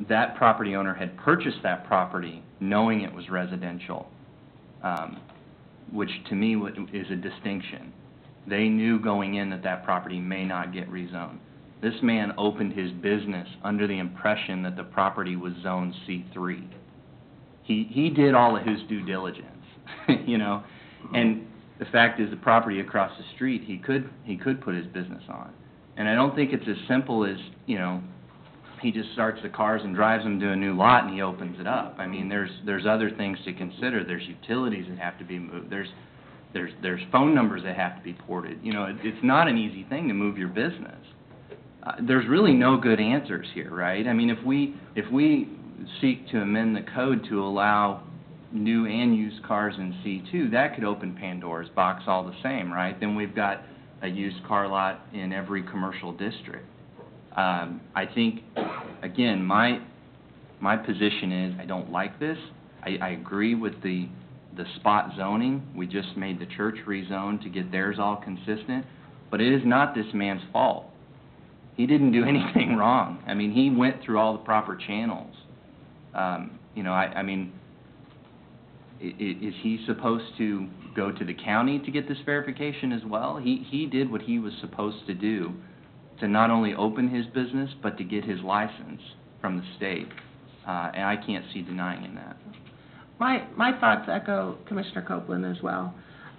that property owner had purchased that property knowing it was residential, which to me is a distinction. They knew going in that that property may not get rezoned. This man opened his business under the impression that the property was zoned C3. He did all of his due diligence, you know, and the fact is the property across the street he could put his business on. And I don't think it's as simple as, you know, he just starts the cars and drives them to a new lot and he opens it up. I mean, there's other things to consider. There's utilities that have to be moved. There's phone numbers that have to be ported. You know, it's not an easy thing to move your business. There's really no good answers here, right? I mean, if we seek to amend the code to allow new and used cars in C2, that could open Pandora's box all the same, right? Then we've got a used car lot in every commercial district. I think, again, my position is I don't like this. I agree with the spot zoning. We just made the church rezone to get theirs all consistent, but it is not this man's fault. He didn't do anything wrong. I mean, he went through all the proper channels. You know, I mean, is he supposed to go to the county to get this verification as well? He did what he was supposed to do to not only open his business, but to get his license from the state. And I can't see denying him that. My thoughts echo Commissioner Copeland as well.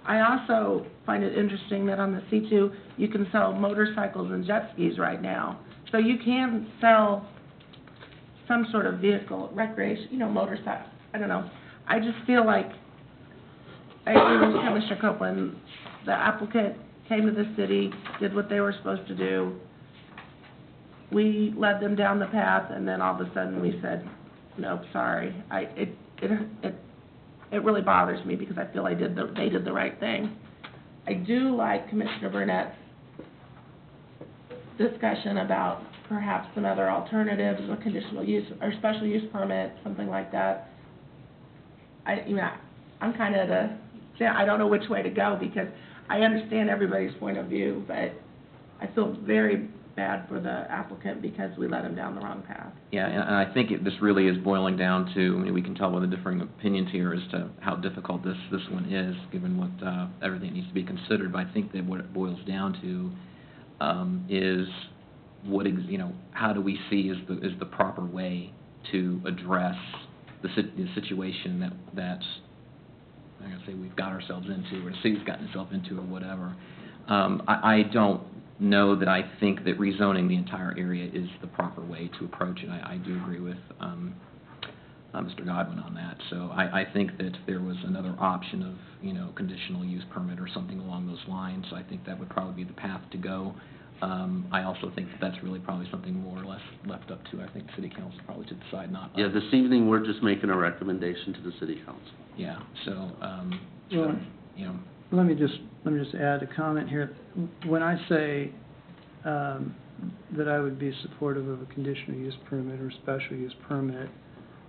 I also find it interesting that on the C2 you can sell motorcycles and jet skis right now. So you can sell some sort of vehicle, recreation, you know, motorcycle. I don't know. I just feel like, I agree with Commissioner Copeland, the applicant came to the city, did what they were supposed to do. We led them down the path, and then all of a sudden we said, nope, sorry. It really bothers me because I feel they did the right thing. I do like Commissioner Burnett's discussion about perhaps some other alternatives, or conditional use or special use permit, something like that. I'm kind of I don't know which way to go because I understand everybody's point of view, but I feel very bad for the applicant because we led him down the wrong path. Yeah, and I think this really is boiling down to, I mean, we can tell by the differing opinions here as to how difficult this one is, given what everything needs to be considered. But I think that what it boils down to is how do we see is the proper way to address the situation that I'm going to say we've got ourselves into, or the city's gotten itself into, or whatever. I don't know that I think that rezoning the entire area is the proper way to approach it. I do agree with Mr. Godwin on that. So I think that if there was another option of, you know, conditional use permit or something along those lines, I think that would probably be the path to go. I also think that that's really probably something more or less left up to, I think, City Council probably to decide, not us. Yeah, this evening we're just making a recommendation to the City Council. Yeah, so, Well, you know. let me just add a comment here. When I say that I would be supportive of a conditional use permit or special use permit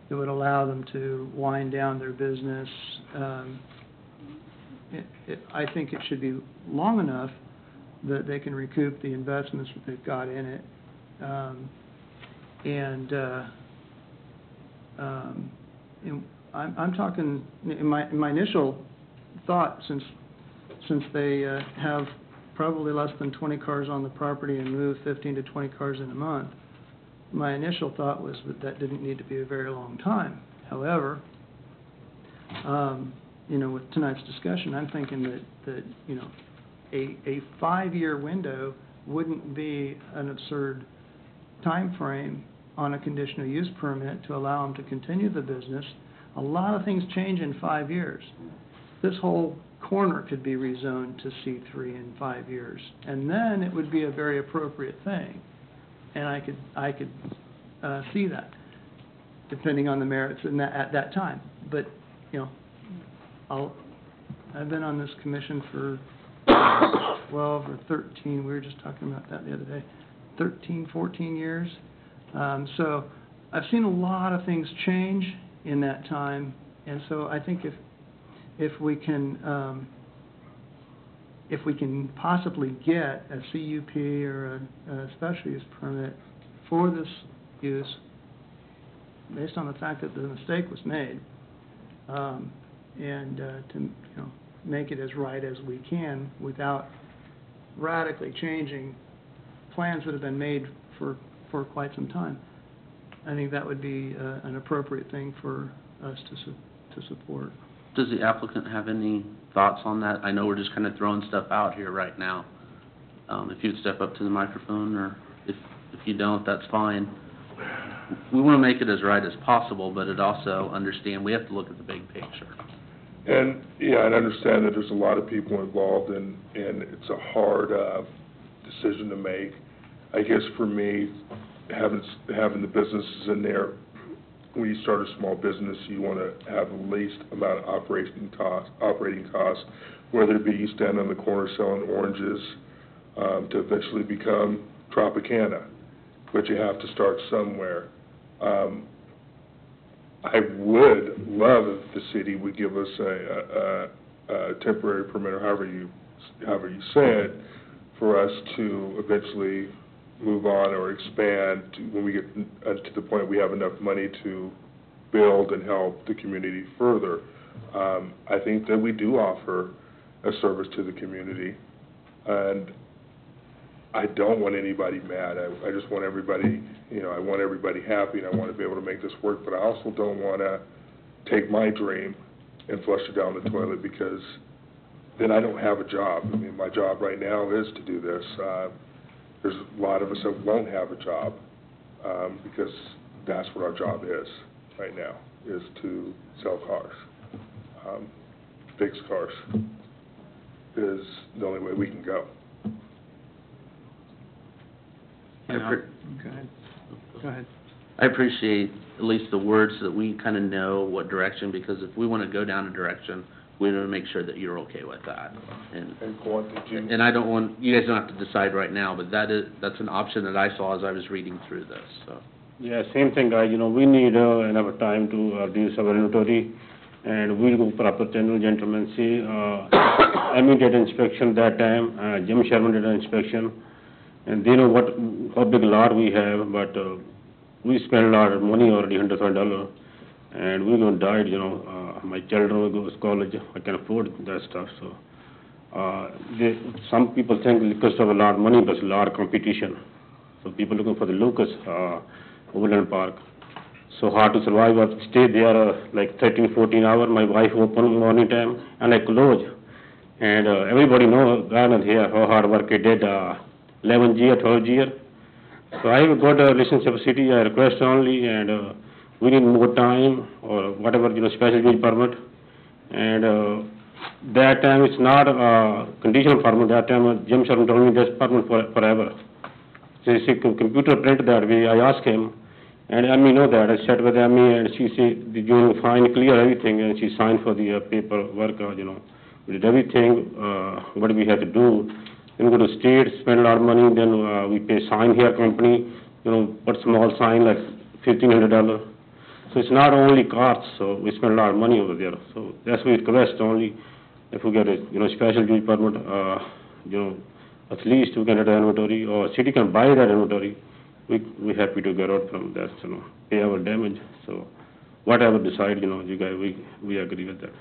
that would allow them to wind down their business, I think it should be long enough that they can recoup the investments that they've got in it. I'm talking in my initial thought, since they have probably less than 20 cars on the property and move 15 to 20 cars in a month, my initial thought was that didn't need to be a very long time. However, you know, with tonight's discussion, I'm thinking that you know, a 5-year window wouldn't be an absurd time frame on a conditional use permit to allow them to continue the business. A lot of things change in 5 years. This whole corner could be rezoned to C3 in 5 years, and then it would be a very appropriate thing. And I could see that, depending on the merits at that time. But you know, I've been on this commission for 12 or 13. We were just talking about that the other day. 13, 14 years. So I've seen a lot of things change in that time, and so I think if we can possibly get a CUP or a special use permit for this use, based on the fact that the mistake was made, and to, make it as right as we can without radically changing plans that have been made for quite some time. I think that would be an appropriate thing for us to support. Does the applicant have any thoughts on that? I know we're just kind of throwing stuff out here right now. If you'd step up to the microphone, or if you don't, that's fine. We want to make it as right as possible, but it also understand we have to look at the big picture. And, yeah, I understand that there's a lot of people involved, and it's a hard decision to make. I guess for me, having the businesses in there, when you start a small business, you want to have the least amount of operating costs, whether it be you stand on the corner selling oranges to eventually become Tropicana, but you have to start somewhere. I would love if the city would give us a temporary permit, or however you said, for us to eventually move on or expand when we get to the point we have enough money to build and help the community further. I think that we do offer a service to the community, and I don't want anybody mad. I just want everybody, I want everybody happy, and I want to be able to make this work, but I also don't want to take my dream and flush it down the toilet, because then I don't have a job. I mean, my job right now is to do this. There's a lot of us that won't have a job because that's what our job is right now, is to sell cars. Fix cars is the only way we can go. Go ahead. I appreciate at least the words that we kind of know what direction, because if we want to go down a direction, we want to make sure that you're okay with that. And I don't want, you guys don't have to decide right now, but that's an option that I saw as I was reading through this, so. Yeah, same thing, guys, we need enough time to do some inventory, and we'll go proper gentlemen, see, Amy did inspection that time, Jim Sherman did an inspection, and they know how big lot we have, but we spend a lot of money already, $100,000, and we're going to die, my children will go to college, I can afford that stuff, so. Some people think liquor store a lot of money, but it's a lot of competition. So people looking for the Lucas, Woodland Park. So hard to survive, I stay there like 13, 14 hours, my wife open morning time, and I close. And everybody know, Garnet here, how hard work I did, 11 year, 12 year. So I have a good relationship with city, I request only, and we need more time, or whatever, special use permit. And that time it's not a conditional permit, that time Jim Sherman told me that's permit forever. So he said, computer print that way, I asked him, and Amy know that, I sat with Amy, and she said, did you find clear everything, and she signed for the paperwork, we did everything, what we had to do. Then go to state, spend a lot of money, then we pay sign here company, put small sign like $1,500. So it's not only cars, so we spend a lot of money over there. So that's we request only, if we get a, special use permit, at least we can get an inventory, or city can buy that inventory. We happy to get out from that, pay our damage. So whatever decide, you guys, we agree with that.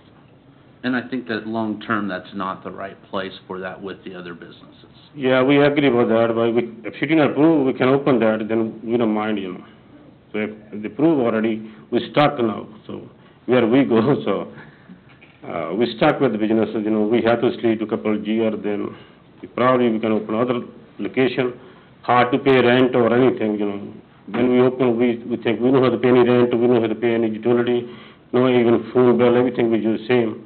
And I think that long term, that's not the right place for that with the other businesses. Yeah, we agree with that, but if city not approve, we can open that, then we don't mind, So if they prove already, we stuck now, so where we go, so we stuck with the businesses, we have to sleep a couple of years, then probably we can open other location, hard to pay rent or anything, When we open, we think we know how to pay any rent, we know how to pay any utility, even phone bill, everything we do the same.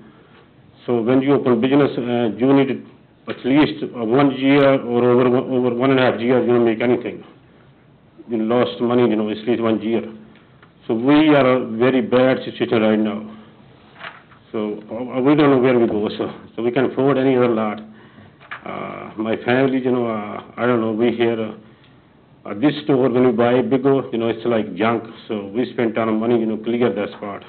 So when you open business, you need at least 1 year or over 1.5 years, you don't make anything. You lost money, at least 1 year. So we are a very bad situation right now. So we don't know where we go, so we can afford any other lot. My family, I don't know, we hear this store, when we buy bigger, it's like junk, so we spend a ton of money, clear that spot.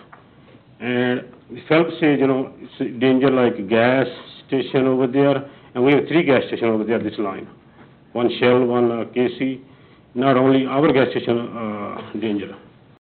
And we felt, say, it's a danger like gas station over there, and we have 3 gas stations over there, this line. One Shell, one KC. Not only our gas station danger.